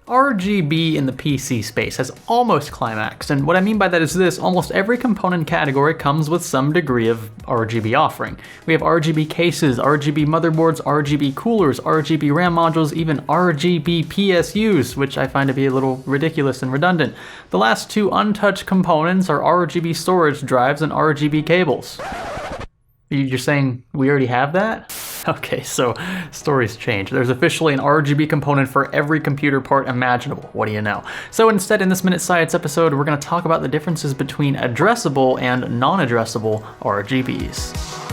RGB in the PC space has almost climaxed, and what I mean by that is this: almost every component category comes with some degree of RGB offering. We have RGB cases, RGB motherboards, RGB coolers, RGB RAM modules, even RGB PSUs, which I find to be a little ridiculous and redundant. The last two untouched components are RGB storage drives and RGB cables. You're saying we already have that? Okay, so stories change. There's officially an RGB component for every computer part imaginable. What do you know? So instead, in this Minute Science episode, we're going to talk about the differences between addressable and non-addressable RGBs.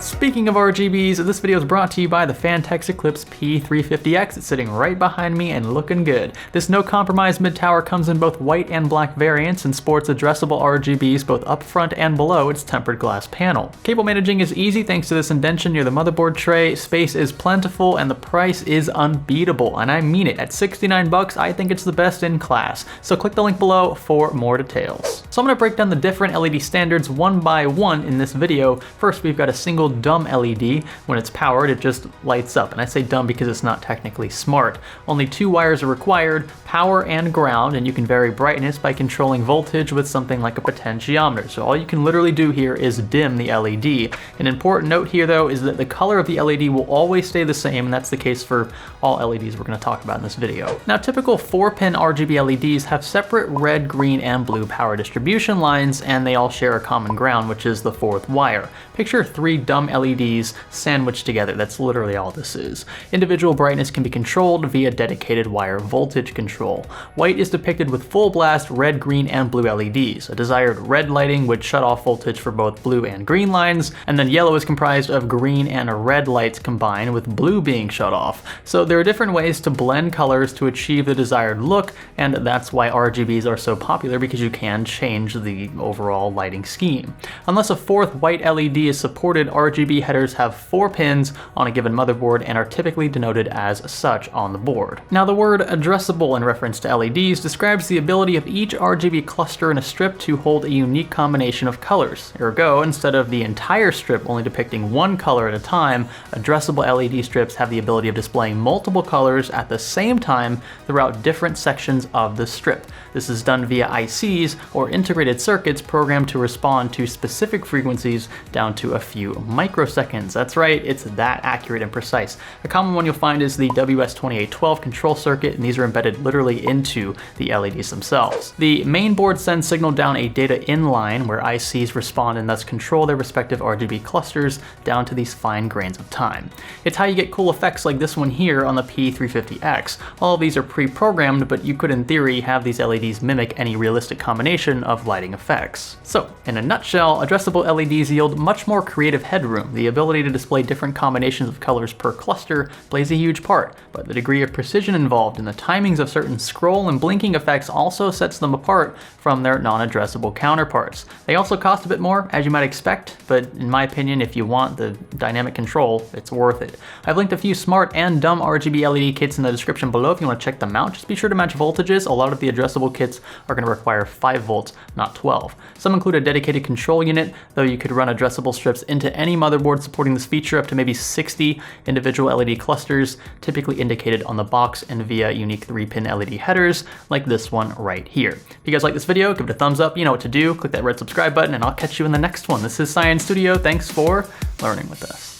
Speaking of RGBs, this video is brought to you by the Fantex Eclipse P350X. It's sitting right behind me and looking good. This no-compromise mid-tower comes in both white and black variants and sports addressable RGBs both up front and below its tempered glass panel. Cable managing is easy thanks to this indentation near the motherboard tray, space is plentiful, and the price is unbeatable. And I mean it. At $69, I think it's the best in class. So click the link below for more details. So I'm going to break down the different LED standards one by one in this video. First, we've got a single dumb LED. When it's powered, it just lights up. And I say dumb because it's not technically smart. Only two wires are required, power and ground, and you can vary brightness by controlling voltage with something like a potentiometer. So all you can literally do here is dim the LED. An important note here though is that the color of the LED will always stay the same, and that's the case for all LEDs we're going to talk about in this video. Now, typical 4-pin RGB LEDs have separate red, green, and blue power distribution lines, and they all share a common ground, which is the fourth wire. Picture 3 dumb LEDs sandwiched together. That's literally all this is. Individual brightness can be controlled via dedicated wire voltage control. White is depicted with full blast red, green, and blue LEDs. A desired red lighting would shut off voltage for both blue and green lines, and then yellow is comprised of green and red lights combined with blue being shut off. So there are different ways to blend colors to achieve the desired look, and that's why RGBs are so popular, because you can change the overall lighting scheme. Unless a fourth white LED is supported, RGB headers have 4 pins on a given motherboard and are typically denoted as such on the board. Now, the word addressable in reference to LEDs describes the ability of each RGB cluster in a strip to hold a unique combination of colors. Ergo, instead of the entire strip only depicting one color at a time, addressable LED strips have the ability of displaying multiple colors at the same time throughout different sections of the strip. This is done via ICs or integrated circuits programmed to respond to specific frequencies down to a few microseconds. That's right, it's that accurate and precise. A common one you'll find is the WS2812 control circuit, and these are embedded literally into the LEDs themselves. The main board sends signal down a data in line where ICs respond and thus control their respective RGB clusters down to these fine grains of time. It's how you get cool effects like this one here on the P350X. All of these are pre-programmed, but you could in theory have these LEDs mimic any realistic combination of lighting effects. So, in a nutshell, addressable LEDs yield much more creative headroom. The ability to display different combinations of colors per cluster plays a huge part, but the degree of precision involved in the timings of certain scroll and blinking effects also sets them apart from their non-addressable counterparts. They also cost a bit more, as you might expect, but in my opinion, if you want the dynamic control, it's worth it. I've linked a few smart and dumb RGB LED kits in the description below if you want to check them out. Just be sure to match voltages. A lot of the addressable kits are going to require 5 volts, not 12. Some include a dedicated control unit, though you could run addressable strips into any motherboard supporting this feature up to maybe 60 individual LED clusters, typically indicated on the box and via unique 3-pin LED headers like this one right here. If you guys like this video, give it a thumbs up. You know what to do. Click that red subscribe button, and I'll catch you in the next one. This is Science Studio. Thanks for learning with us.